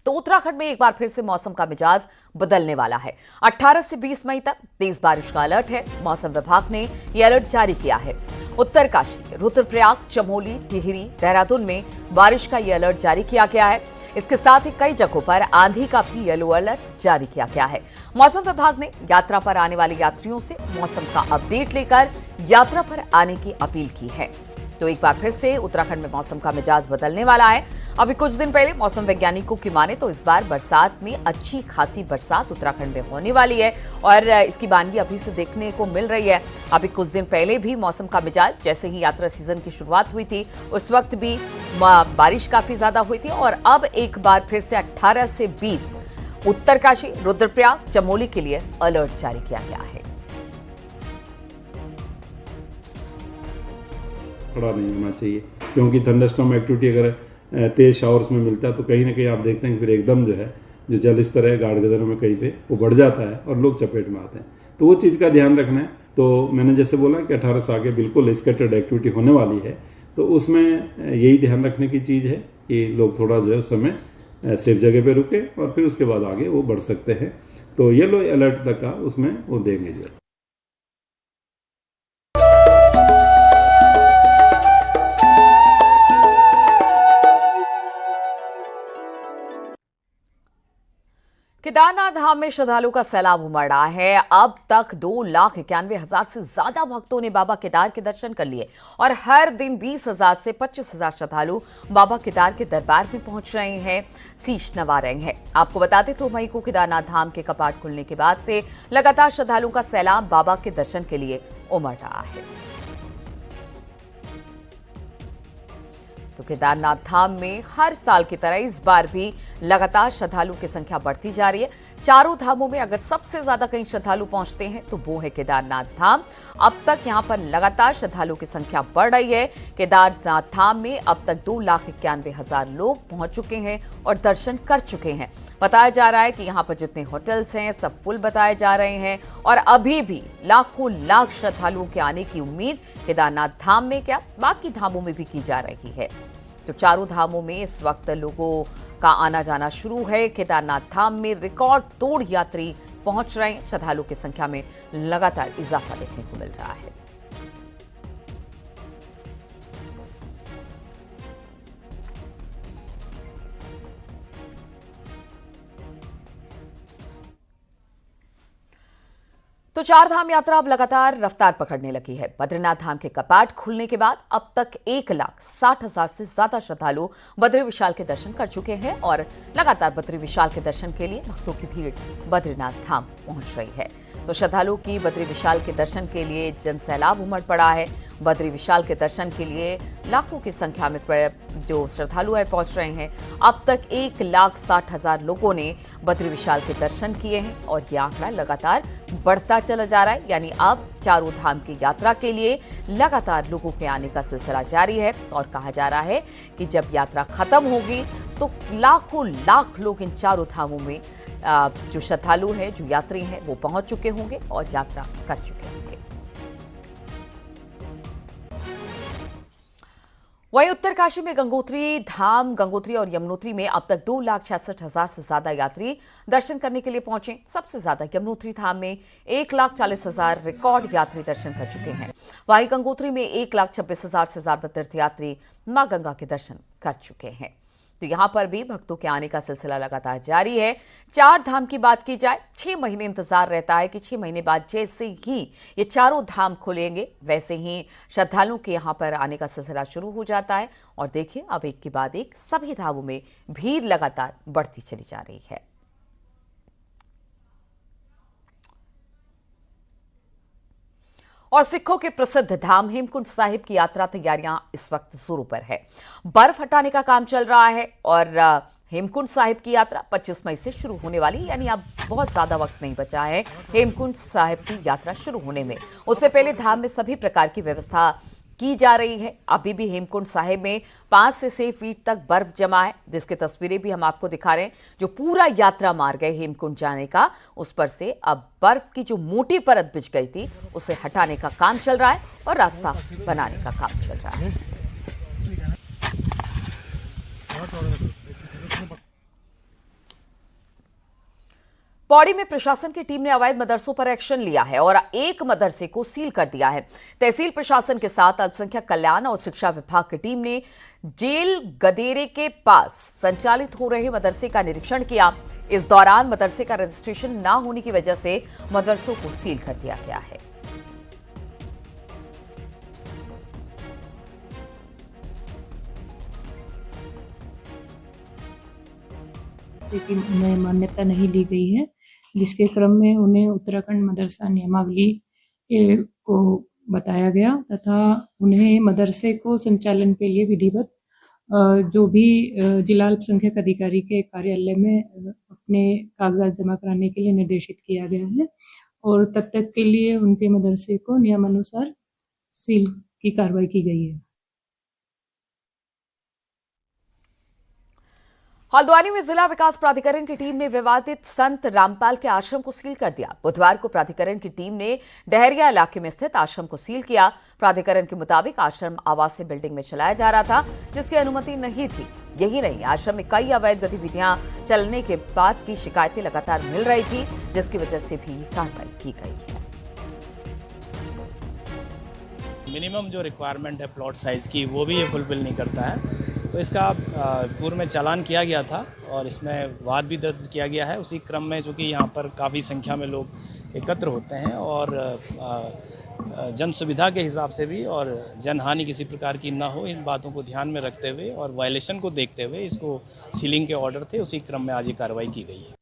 तो उत्तराखंड में एक बार फिर से मौसम का मिजाज बदलने वाला है। 18 से 20 मई तक तेज बारिश का अलर्ट है। मौसम विभाग ने यह अलर्ट जारी किया है। उत्तरकाशी, रुद्रप्रयाग, चमोली, टिहरी, देहरादून में बारिश का यह अलर्ट जारी किया गया है। इसके साथ ही कई जगहों पर आंधी का भी येलो अलर्ट जारी किया गया है। मौसम विभाग ने यात्रा पर आने वाले यात्रियों से मौसम का अपडेट लेकर यात्रा पर आने की अपील की है। तो एक बार फिर से उत्तराखंड में मौसम का मिजाज बदलने वाला है। अभी कुछ दिन पहले मौसम वैज्ञानिकों की माने तो इस बार बरसात में अच्छी खासी बरसात उत्तराखंड में होने वाली है और इसकी बानगी अभी से देखने को मिल रही है। अभी कुछ दिन पहले भी मौसम का मिजाज, जैसे ही यात्रा सीजन की शुरुआत हुई थी उस वक्त भी बारिश काफी ज्यादा हुई थी और अब एक बार फिर से 18 से 20 उत्तरकाशी, रुद्रप्रयाग, चमोली के लिए अलर्ट जारी किया गया है। खड़ा नहीं होना चाहिए, क्योंकि थंडरस्टॉर्म एक्टिविटी अगर तेज शावर्स में मिलता है तो कहीं ना कहीं आप देखते हैं कि फिर एकदम जो जल स्तर है गाढ़ गदरों में कहीं पे वो बढ़ जाता है और लोग चपेट में आते हैं। तो वो चीज़ का ध्यान रखना है। तो मैंने जैसे बोला कि 18 से आगे बिल्कुल स्कैटर्ड एक्टिविटी होने वाली है, तो उसमें यही ध्यान रखने की चीज़ है कि लोग थोड़ा उस समय सेफ जगह पे रुके और फिर उसके बाद आगे वो बढ़ सकते हैं। तो येलो अलर्ट तक का उसमें वो देंगे। केदारनाथ धाम में श्रद्धालुओं का सैलाब उमड़ रहा है। अब तक 2,91,000 से ज्यादा भक्तों ने बाबा केदार के दर्शन कर लिए और हर दिन 20,000 से 25,000 श्रद्धालु बाबा केदार के दरबार में पहुंच रहे हैं, शीश नवा रहे हैं। आपको बता दें 2 मई को केदारनाथ धाम के कपाट खुलने के बाद से लगातार श्रद्धालुओं का सैलाब बाबा के दर्शन के लिए उमड़ रहा है। तो केदारनाथ धाम में हर साल की तरह इस बार भी लगातार श्रद्धालुओं की संख्या बढ़ती जा रही है। चारों धामों में अगर सबसे ज्यादा कहीं श्रद्धालु पहुंचते हैं तो वो है केदारनाथ धाम। अब तक यहां पर लगातार श्रद्धालुओं की संख्या बढ़ रही है। केदारनाथ धाम में अब तक 2,91,000 लोग पहुंच चुके हैं और दर्शन कर चुके हैं। बताया जा रहा है कि यहां पर जितने होटल्स हैं सब फुल बताए जा रहे हैं और अभी भी लाखों लाख श्रद्धालुओं के आने की उम्मीद केदारनाथ धाम में क्या बाकी धामों में भी की जा रही है। तो चारों धामों में इस वक्त लोगों का आना जाना शुरू है। केदारनाथ धाम में रिकॉर्ड तोड़ यात्री पहुंच रहे हैं। श्रद्धालुओं की संख्या में लगातार इजाफा देखने को मिल रहा है। तो 4 धाम यात्रा अब लगातार रफ्तार पकड़ने लगी है। बद्रीनाथ धाम के कपाट खुलने के बाद अब तक 1,60,000 से ज्यादा श्रद्धालु बद्री विशाल के दर्शन कर चुके हैं और लगातार बद्री विशाल के दर्शन के लिए भक्तों की भीड़ बद्रीनाथ धाम पहुंच रही है। तो श्रद्धालुओं की बद्री विशाल के दर्शन के लिए जनसैलाब उमड़ पड़ा है। बद्री विशाल के दर्शन के लिए लाखों की संख्या में जो श्रद्धालु है पहुंच रहे हैं। अब तक 1,60,000 लोगों ने बद्री विशाल के दर्शन किए हैं और यह आंकड़ा लगातार बढ़ता चला जा रहा है। यानी अब चारों धाम की यात्रा के लिए लगातार लोगों के आने का सिलसिला जारी है और कहा जा रहा है कि जब यात्रा खत्म होगी तो लाखों लाख लोग इन चारों धामों में जो श्रद्धालु हैं, जो यात्री हैं, वो पहुंच चुके होंगे और यात्रा कर चुके होंगे। वहीं उत्तरकाशी में गंगोत्री धाम, गंगोत्री और यमुनोत्री में अब तक 2,66,000 से ज्यादा यात्री दर्शन करने के लिए पहुंचे। सबसे ज्यादा यमुनोत्री धाम में 1,40,000 रिकॉर्ड यात्री दर्शन कर चुके हैं। वहीं गंगोत्री में 1,26,000 से ज्यादा तीर्थयात्री मां गंगा के दर्शन कर चुके हैं। तो यहां पर भी भक्तों के आने का सिलसिला लगातार जारी है। 4 धाम की बात की जाए, 6 महीने इंतजार रहता है कि 6 महीने बाद जैसे ही ये चारों धाम खुलेंगे वैसे ही श्रद्धालुओं के यहां पर आने का सिलसिला शुरू हो जाता है। और देखिए अब एक के बाद एक सभी धामों में भीड़ लगातार बढ़ती चली जा रही है। और सिखों के प्रसिद्ध धाम हेमकुंड साहिब की यात्रा तैयारियां इस वक्त जोरों पर है। बर्फ हटाने का काम चल रहा है और हेमकुंड साहिब की यात्रा 25 मई से शुरू होने वाली, यानी अब बहुत ज्यादा वक्त नहीं बचा है हेमकुंड साहिब की यात्रा शुरू होने में। उससे पहले धाम में सभी प्रकार की व्यवस्था की जा रही है। अभी भी हेमकुंड साहिब में 5 से 6 फीट तक बर्फ जमा है, जिसकी तस्वीरें भी हम आपको दिखा रहे हैं। जो पूरा यात्रा मार्ग है हेमकुंड जाने का, उस पर से अब बर्फ की जो मोटी परत बिछ गई थी उसे हटाने का काम चल रहा है और रास्ता बनाने का काम चल रहा है। पौड़ी में प्रशासन की टीम ने अवैध मदरसों पर एक्शन लिया है और एक मदरसे को सील कर दिया है। तहसील प्रशासन के साथ अल्पसंख्यक कल्याण और शिक्षा विभाग की टीम ने जेल गदेरे के पास संचालित हो रहे मदरसे का निरीक्षण किया। इस दौरान मदरसे का रजिस्ट्रेशन न होने की वजह से मदरसों को सील कर दिया गया है। की उन्हें मान्यता नहीं दी गई है, जिसके क्रम में उन्हें उत्तराखंड मदरसा नियमावली को बताया गया तथा उन्हें मदरसे को संचालन के लिए विधिवत जो भी जिला अल्पसंख्यक अधिकारी के कार्यालय में अपने कागजात जमा कराने के लिए निर्देशित किया गया है और तब तक के लिए उनके मदरसे को नियमानुसार सील की कार्रवाई की गई है। हल्द्वानी में जिला विकास प्राधिकरण की टीम ने विवादित संत रामपाल के आश्रम को सील कर दिया। बुधवार को प्राधिकरण की टीम ने डहरिया इलाके में स्थित आश्रम को सील किया। प्राधिकरण के मुताबिक आश्रम आवासीय बिल्डिंग में चलाया जा रहा था, जिसकी अनुमति नहीं थी। यही नहीं, आश्रम में कई अवैध गतिविधियां चलने के बाद की शिकायतें लगातार मिल रही थी, जिसकी वजह से भी कार्रवाई की गई है। मिनिमम जो रिक्वायरमेंट है प्लॉट साइज़ की, वो भी ये फुलफिल नहीं करता है, तो इसका पूर्व में चालान किया गया था और इसमें वाद भी दर्ज किया गया है। उसी क्रम में चूँकि यहाँ पर काफ़ी संख्या में लोग एकत्र होते हैं और जन सुविधा के हिसाब से भी और जनहानि किसी प्रकार की ना हो, इन बातों को ध्यान में रखते हुए और वायलेशन को देखते हुए इसको सीलिंग के ऑर्डर थे, उसी क्रम में आज ये कार्रवाई की गई है।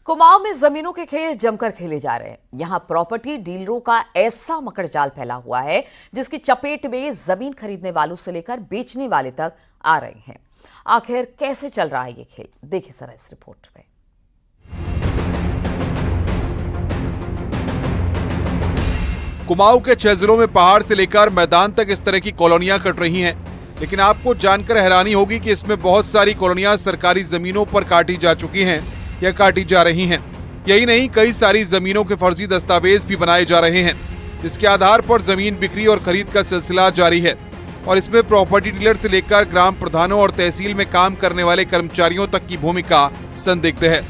कुमाऊं में जमीनों के खेल जमकर खेले जा रहे हैं। यहां प्रॉपर्टी डीलरों का ऐसा मकड़जाल फैला हुआ है, जिसकी चपेट में जमीन खरीदने वालों से लेकर बेचने वाले तक आ रहे हैं। आखिर कैसे चल रहा है ये खेल, देखिए जरा इस रिपोर्ट में। कुमाऊं के 6 जिलों में पहाड़ से लेकर मैदान तक इस तरह की कॉलोनियां कट रही हैं, लेकिन आपको जानकर हैरानी होगी कि इसमें बहुत सारी कॉलोनियां सरकारी जमीनों पर काटी जा चुकी हैं या काटी जा रही हैं। यही नहीं, कई सारी जमीनों के फर्जी दस्तावेज भी बनाए जा रहे हैं, जिसके आधार पर जमीन बिक्री और खरीद का सिलसिला जारी है और इसमें प्रॉपर्टी डीलर से लेकर ग्राम प्रधानों और तहसील में काम करने वाले कर्मचारियों तक की भूमिका संदिग्ध है।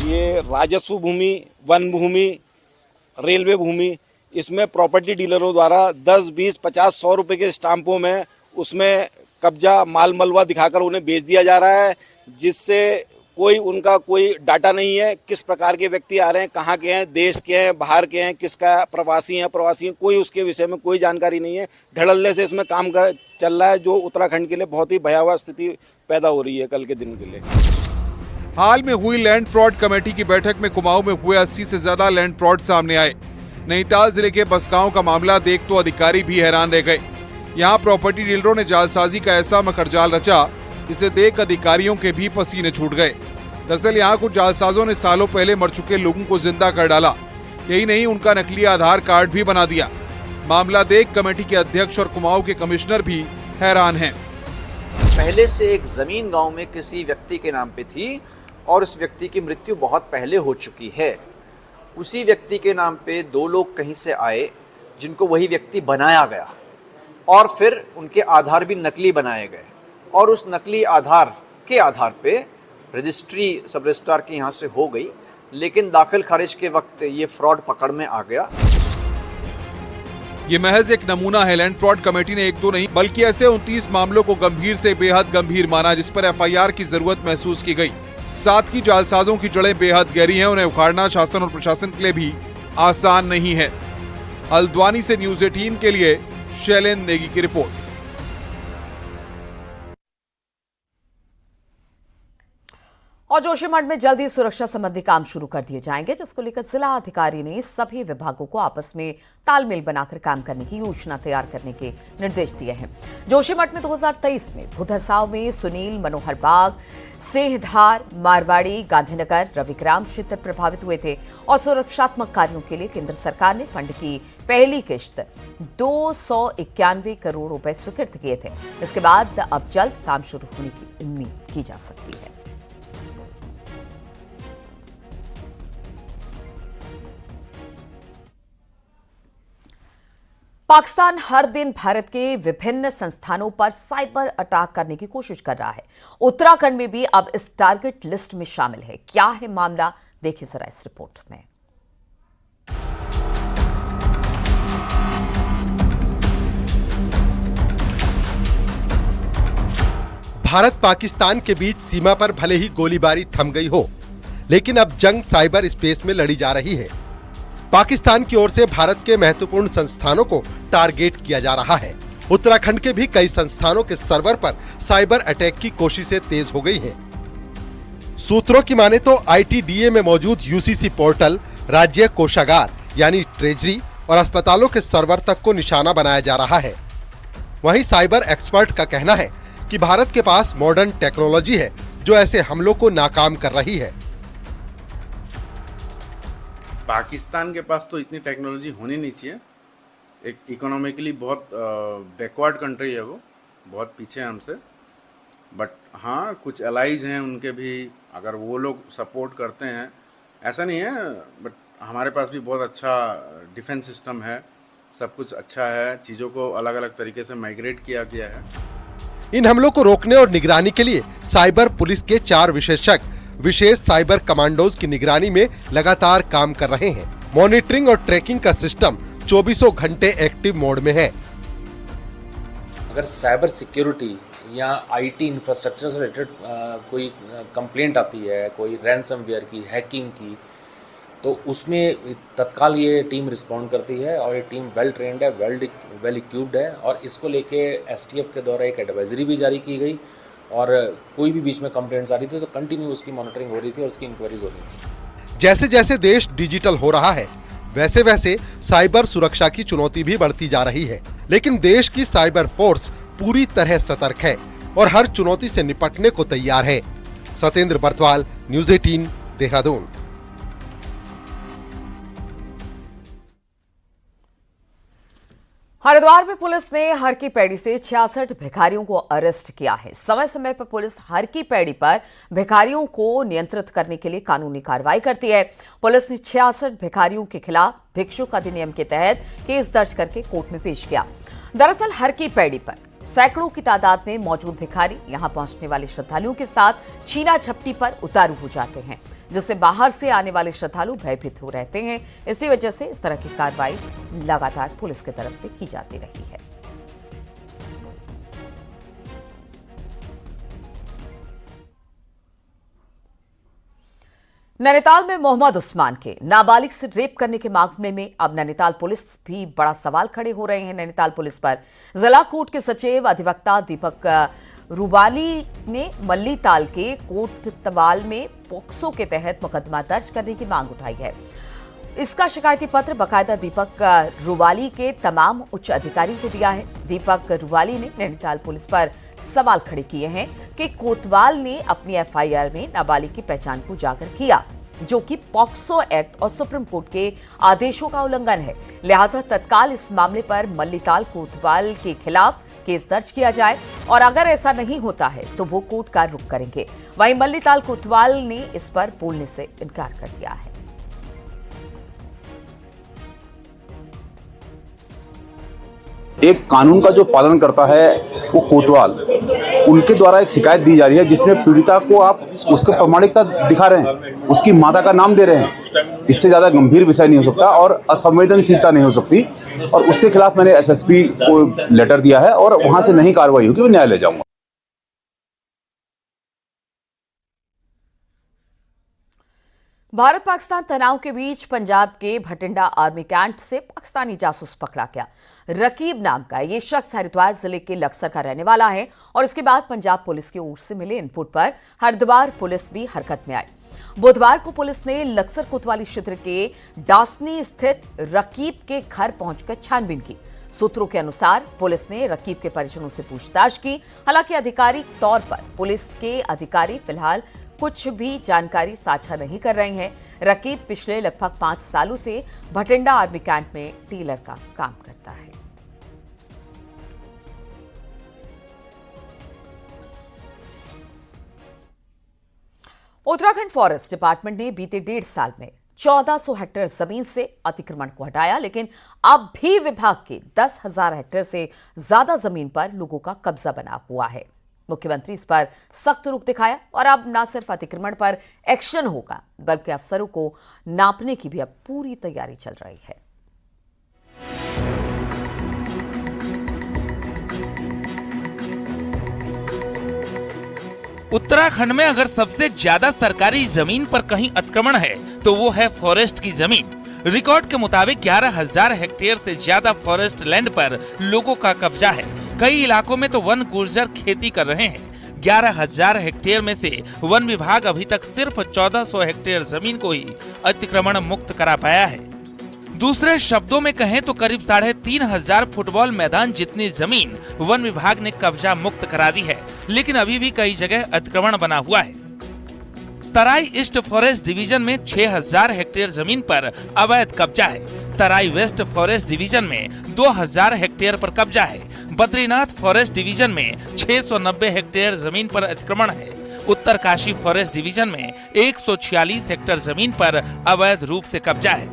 ये राजस्व भूमि, वन भूमि, रेलवे भूमि, इसमें प्रॉपर्टी डीलरों द्वारा 10, 20, 50, 100 रुपए के स्टाम्पों में उसमें कब्जा माल मलबा दिखाकर उन्हें बेच दिया जा रहा है, जिससे उनका कोई डाटा नहीं है। किस प्रकार के व्यक्ति आ रहे हैं, कहाँ के हैं, देश के हैं, बाहर के हैं, किसका प्रवासी हैं, कोई उसके विषय में कोई जानकारी नहीं है। धड़ल्ले से इसमें काम चल रहा है, जो उत्तराखंड के लिए बहुत ही भयावह स्थिति पैदा हो रही है कल के दिन के लिए। हाल में हुई लैंड फ्रॉड कमेटी की बैठक में कुमाऊं में हुए 80 से ज्यादा लैंड फ्रॉड सामने आए। नैनीताल जिले के बसगांव का मामला देख तो अधिकारी भी हैरान रह गए। यहाँ प्रॉपर्टी डीलरों ने जालसाजी का ऐसा मकड़जाल रचा, जिसे देख अधिकारियों के भी पसीने छूट गए। दरअसल यहाँ कुछ जालसाजों ने सालों पहले मर चुके लोगों को जिंदा कर डाला। यही नहीं, उनका नकली आधार कार्ड भी बना दिया। मामला देख कमेटी के अध्यक्ष और कुमाऊं के कमिश्नर भी हैरान हैं। पहले से एक जमीन गांव में किसी व्यक्ति के नाम पे थी और उस व्यक्ति की मृत्यु बहुत पहले हो चुकी है। उसी व्यक्ति के नाम पे 2 लोग कहीं से आए, जिनको वही व्यक्ति बनाया गया और फिर उनके आधार भी नकली बनाए गए और उस नकली आधार के आधार पे रजिस्ट्री सब रजिस्ट्रार के यहाँ से हो गई, लेकिन दाखिल खारिज के वक्त ये फ्रॉड पकड़ में आ गया। ये महज एक नमूना है। लैंड फ्रॉड कमेटी ने 1-2 नहीं बल्कि ऐसे 29 मामलों को गंभीर से बेहद गंभीर माना, जिस पर FIR की जरूरत महसूस की गई। साथ ही जालसाजों की जड़ें बेहद गहरी हैं, उन्हें उखाड़ना शासन और प्रशासन के लिए भी आसान नहीं है। हल्द्वानी से न्यूज़ 18 के लिए शैलेंद्र नेगी की रिपोर्ट। और जोशीमठ में जल्द ही सुरक्षा संबंधी काम शुरू कर दिए जाएंगे, जिसको लेकर जिला अधिकारी ने सभी विभागों को आपस में तालमेल बनाकर काम करने की योजना तैयार करने के निर्देश दिए हैं। जोशीमठ में 2023 में भूधसाव में सुनील, मनोहर बाग, सेहधार, मारवाड़ी, गांधीनगर, रविग्राम क्षेत्र प्रभावित हुए थे और सुरक्षात्मक कार्यों के लिए केंद्र सरकार ने फंड की पहली किश्त 291 करोड़ रुपए स्वीकृत किए थे। इसके बाद अब जल्द काम शुरू होने की उम्मीद की जा सकती है। पाकिस्तान हर दिन भारत के विभिन्न संस्थानों पर साइबर अटैक करने की कोशिश कर रहा है। उत्तराखंड में भी अब इस टारगेट लिस्ट में शामिल है। क्या है मामला, देखिए जरा इस रिपोर्ट में। भारत पाकिस्तान के बीच सीमा पर भले ही गोलीबारी थम गई हो, लेकिन अब जंग साइबर स्पेस में लड़ी जा रही है। पाकिस्तान की ओर से भारत के महत्वपूर्ण संस्थानों को टारगेट किया जा रहा है। उत्तराखंड के भी कई संस्थानों के सर्वर पर साइबर अटैक की कोशिशें तेज हो गई हैं। सूत्रों की माने तो ITDA में मौजूद UCC पोर्टल, राज्य कोषागार यानी ट्रेजरी और अस्पतालों के सर्वर तक को निशाना बनाया जा रहा है। वहीं साइबर एक्सपर्ट का कहना है कि भारत के पास मॉडर्न टेक्नोलॉजी है जो ऐसे हमलों को नाकाम कर रही है। पाकिस्तान के पास तो इतनी टेक्नोलॉजी होनी नहीं चाहिए। एक इकोनॉमिकली बहुत बैकवर्ड कंट्री है, वो बहुत पीछे है हमसे। बट हाँ, कुछ एलाइज हैं उनके भी, अगर वो लोग सपोर्ट करते हैं, ऐसा नहीं है। बट हमारे पास भी बहुत अच्छा डिफेंस सिस्टम है, सब कुछ अच्छा है। चीज़ों को अलग अलग तरीके से माइग्रेट किया गया है। इन हमलों को रोकने और निगरानी के लिए साइबर पुलिस के 4 विशेषज्ञ विशेष साइबर कमांडोज की निगरानी में लगातार काम कर रहे हैं। मॉनिटरिंग और ट्रैकिंग का सिस्टम 24 घंटे एक्टिव मोड में है। अगर साइबर सिक्योरिटी या IT इंफ्रास्ट्रक्चर से रिलेटेड कोई कंप्लेंट आती है, कोई रैनसमवेयर की, हैकिंग की, तो उसमें तत्काल ये टीम रिस्पॉन्ड करती है और ये टीम वेल ट्रेंड है, वेल इक्विप्ड है। और इसको लेके STF के द्वारा एक एडवाइजरी भी जारी की गई और कोई भी बीच में कंप्लेंट्स आ रही थी तो कंटिन्यू उसकी मॉनिटरिंग हो रही थी और उसकी इंक्वायरीज हो रही थी। जैसे जैसे देश डिजिटल हो रहा है, वैसे वैसे साइबर सुरक्षा की चुनौती भी बढ़ती जा रही है। लेकिन देश की साइबर फोर्स पूरी तरह सतर्क है और हर चुनौती से निपटने को तैयार है। सत्येंद्र बर्तवाल, न्यूज़ 18, देहरादून। हरिद्वार में पुलिस ने हर की पैड़ी से 66 भिखारियों को अरेस्ट किया है। समय समय पर पुलिस हर की पैड़ी पर भिखारियों को नियंत्रित करने के लिए कानूनी कार्रवाई करती है। पुलिस ने 66 भिखारियों के खिलाफ भिक्षुक अधिनियम के तहत केस दर्ज करके कोर्ट में पेश किया। दरअसल हर की पैड़ी पर सैकड़ों की तादाद में मौजूद भिखारी यहां पहुंचने वाले श्रद्धालुओं के साथ छीना झपटी पर उतारू हो जाते हैं, जिससे बाहर से आने वाले श्रद्धालु भयभीत हो रहते हैं। इसी वजह से इस तरह की कार्रवाई लगातार पुलिस की तरफ से की जाती रही है। नैनीताल में मोहम्मद उस्मान के नाबालिग से रेप करने के मामले में अब नैनीताल पुलिस भी बड़ा सवाल खड़े हो रहे हैं। नैनीताल पुलिस पर जिला कोर्ट के सचिव अधिवक्ता दीपक रुवाली ने मल्लीताल के कोटतवाल में पॉक्सो के तहत मुकदमा दर्ज करने की मांग उठाई है। इसका शिकायती पत्र बाकायदा दीपक रुवाली के तमाम उच्च अधिकारियों को दिया है। दीपक रुवाली ने नैनीताल पुलिस पर सवाल खड़े किए हैं कि कोतवाल ने अपनी FIR में नाबालिग की पहचान को उजागर किया, जो कि पॉक्सो एक्ट और सुप्रीम कोर्ट के आदेशों का उल्लंघन है। लिहाजा तत्काल इस मामले पर मल्लीताल कोतवाल के खिलाफ केस दर्ज किया जाए और अगर ऐसा नहीं होता है तो वो कोर्ट का रुख करेंगे। वहीं मल्लीताल कोतवाल ने इस पर बोलने से इनकार कर दिया है। एक कानून का जो पालन करता है वो कोतवाल, उनके द्वारा एक शिकायत दी जा रही है जिसमें पीड़िता को आप उसकी प्रामाणिकता दिखा रहे हैं, उसकी माता का नाम दे रहे हैं। इससे ज़्यादा गंभीर विषय नहीं हो सकता और असंवेदनशीलता नहीं हो सकती। और उसके खिलाफ मैंने SSP को लेटर दिया है और वहाँ से नहीं कार्रवाई होगी, मैं न्यायालय जाऊँगा। भारत पाकिस्तान तनाव के बीच पंजाब के भटिंडा आर्मी कैंट से पाकिस्तानी जासूस पकड़ा गया। रकीब नाम का ये शख्स हरिद्वार जिले के लक्सर का रहने वाला है और इसके बाद पंजाब पुलिस की ओर से मिले इनपुट पर हरिद्वार पुलिस भी हरकत में आई। बुधवार को पुलिस ने लक्सर कोतवाली क्षेत्र के डासनी स्थित रकीब के घर पहुंचकर छानबीन की। सूत्रों के अनुसार पुलिस ने रकीब के परिजनों से पूछताछ की। हालांकि आधिकारिक तौर पर पुलिस के अधिकारी फिलहाल कुछ भी जानकारी साझा नहीं कर रहे हैं। रकीब पिछले लगभग 5 सालों से भटिंडा आर्मी कैंट में टीलर का काम करता है। उत्तराखंड फॉरेस्ट डिपार्टमेंट ने बीते 1.5 साल में 1400 हेक्टेयर जमीन से अतिक्रमण को हटाया, लेकिन अब भी विभाग के 10,000 हेक्टेयर से ज्यादा जमीन पर लोगों का कब्जा बना हुआ है। मुख्यमंत्री इस पर सख्त रुख दिखाया और अब न सिर्फ अतिक्रमण पर एक्शन होगा, बल्कि अफसरों को नापने की भी अब पूरी तैयारी चल रही है। उत्तराखंड में अगर सबसे ज्यादा सरकारी जमीन पर कहीं अतिक्रमण है तो वो है फॉरेस्ट की जमीन। रिकॉर्ड के मुताबिक 11,000 हेक्टेयर से ज्यादा फॉरेस्ट लैंड पर लोगों का कब्जा है। कई इलाकों में तो वन गुर्जर खेती कर रहे हैं। 11,000 हेक्टेयर में से वन विभाग अभी तक सिर्फ 1400 हेक्टेयर जमीन को ही अतिक्रमण मुक्त करा पाया है। दूसरे शब्दों में कहें तो करीब 3,500 फुटबॉल मैदान जितनी जमीन वन विभाग ने कब्जा मुक्त करा दी है, लेकिन अभी भी कई जगह अतिक्रमण बना हुआ है। तराई ईस्ट फॉरेस्ट डिवीजन में 6,000 हेक्टेयर जमीन पर अवैध कब्जा है। तराई वेस्ट फॉरेस्ट डिवीजन में 2,000 हेक्टेयर पर कब्जा है। बद्रीनाथ फॉरेस्ट डिवीजन में 690 हेक्टेयर जमीन पर अतिक्रमण है। उत्तरकाशी फॉरेस्ट डिवीजन में 146 हेक्टेयर जमीन पर अवैध रूप से कब्जा है।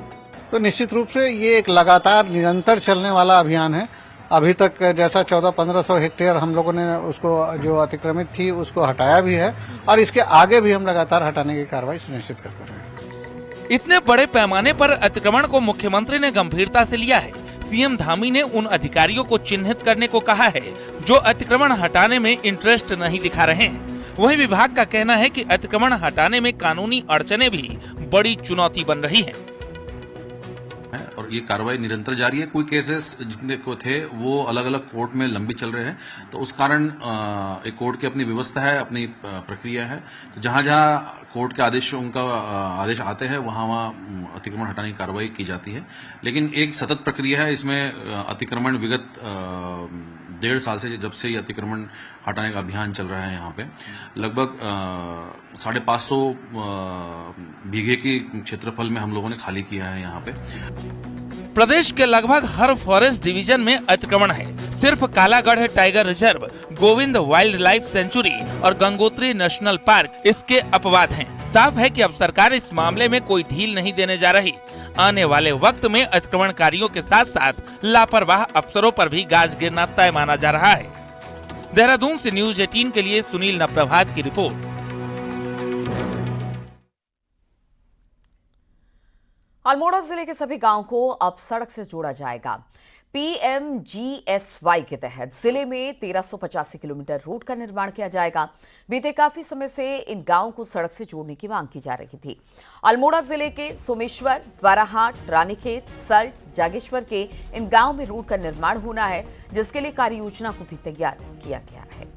तो निश्चित रूप से ये एक लगातार निरंतर चलने वाला अभियान है। अभी तक जैसा 1400-1500 हेक्टेयर हम लोगों ने उसको जो अतिक्रमित थी उसको हटाया भी है और इसके आगे भी हम लगातार हटाने की कार्रवाई सुनिश्चित करते रहेंगे। इतने बड़े पैमाने पर अतिक्रमण को मुख्यमंत्री ने गंभीरता से लिया है। सीएम धामी ने उन अधिकारियों को चिन्हित करने को कहा है जो अतिक्रमण हटाने में इंटरेस्ट नहीं दिखा रहे हैं। वहीं विभाग का कहना है कि अतिक्रमण हटाने में कानूनी अड़चनें भी बड़ी चुनौती बन रही हैं। और ये कार्रवाई निरंतर जारी है। कोई केसेस जितने को थे वो अलग अलग कोर्ट में लंबी चल रहे हैं, तो उस कारण एक कोर्ट की अपनी व्यवस्था है, अपनी प्रक्रिया है। तो जहां जहां कोर्ट के आदेश उनका आदेश आते हैं वहां अतिक्रमण हटाने की कार्रवाई की जाती है। लेकिन एक सतत प्रक्रिया है। इसमें अतिक्रमण विगत 1.5 साल से जब से ये अतिक्रमण हटाने का अभियान चल रहा है, यहाँ पे लगभग 550 बीघे की क्षेत्रफल में हम लोगों ने खाली किया है। यहाँ पे प्रदेश के लगभग हर फॉरेस्ट डिवीजन में अतिक्रमण है। सिर्फ Kalagarh tiger reserve, Govind wild life sanctuary और गंगोत्री नेशनल पार्क इसके अपवाद हैं। साफ है कि अब सरकार इस मामले में कोई ढील नहीं देने जा रही। आने वाले वक्त में अतिक्रमणकारियों के साथ साथ लापरवाह अफसरों पर भी गाज गिरना तय माना जा रहा है। देहरादून से न्यूज 18 के लिए सुनील नप्रभात की रिपोर्ट। अल्मोड़ा जिले के सभी गांवों को अब सड़क से जोड़ा जाएगा। PMGSY के तहत जिले में 1385 किलोमीटर रोड का निर्माण किया जाएगा। बीते काफी समय से इन गांवों को सड़क से जोड़ने की मांग की जा रही थी। अल्मोड़ा जिले के सोमेश्वर, द्वाराहाट, रानीखेत, सल्ट, जागेश्वर के इन गांवों में रोड का निर्माण होना है, जिसके लिए कार्य योजना को भी तैयार किया गया है।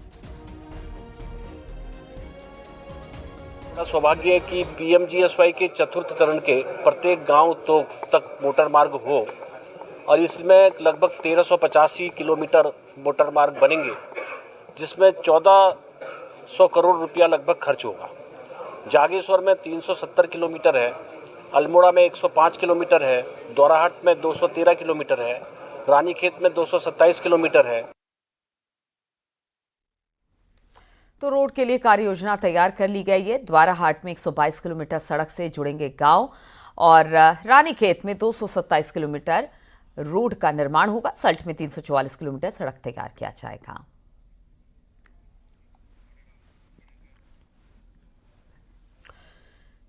सौभाग्य है कि PMGSY के चतुर्थ चरण के प्रत्येक गांव तक मोटर मार्ग हो और इसमें लगभग 1385 किलोमीटर मोटर मार्ग बनेंगे, जिसमें 1400 करोड़ रुपया लगभग खर्च होगा। जागेश्वर में 370 किलोमीटर है, अल्मोड़ा में 105 किलोमीटर है, द्वाराहाट में 213 किलोमीटर है, रानीखेत में 227 किलोमीटर है। तो रोड के लिए कार्य योजना तैयार कर ली गई है। द्वाराहाट में 122 किलोमीटर सड़क से जुड़ेंगे गांव और रानीखेत में 227 किलोमीटर रोड का निर्माण होगा। सल्ट में 344 किलोमीटर सड़क तैयार किया जाएगा।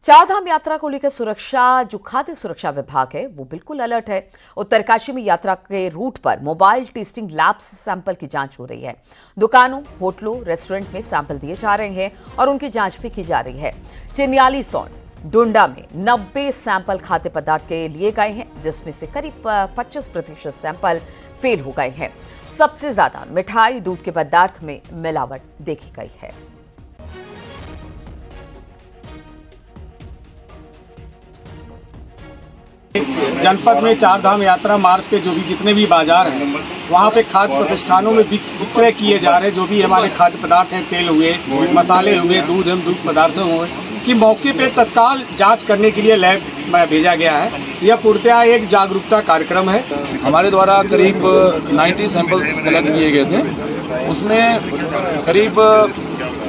चारधाम यात्रा को लेकर सुरक्षा, जो खाद्य सुरक्षा विभाग है वो बिल्कुल अलर्ट है। उत्तरकाशी में यात्रा के रूट पर मोबाइल टेस्टिंग लैब से सैंपल की जांच हो रही है। दुकानों, होटलों, रेस्टोरेंट में सैंपल दिए जा रहे हैं और उनकी जांच भी की जा रही है। चिन्याली सौंड, डुंडा में 90 सैंपल खाद्य पदार्थ के लिए गए हैं, जिसमें से करीब 25% सैंपल फेल हो गए हैं। सबसे ज्यादा मिठाई, दूध के पदार्थ में मिलावट देखी गई है। जनपद में चारधाम यात्रा मार्ग पे जो भी जितने भी बाजार हैं, वहाँ पे खाद्य प्रतिष्ठानों में विक्रय किए जा रहे जो भी हमारे खाद्य पदार्थ हैं, तेल हुए, मसाले हुए, दूध पदार्थ हुए, कि मौके पे तत्काल जांच करने के लिए लैब में भेजा गया है। यह पूर्णतः एक जागरूकता कार्यक्रम है। हमारे द्वारा करीब 90 सैंपल्स कलेक्ट किए गए थे, उसमें करीब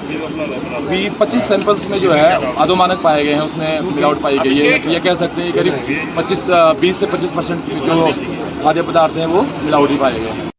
25 सैंपल्स में जो है अधोमानक पाए गए हैं, उसमें मिलावट पाई गई है। ये कह सकते हैं करीब 20 से 25% जो खाद्य पदार्थ हैं वो मिलावटी पाए गए हैं।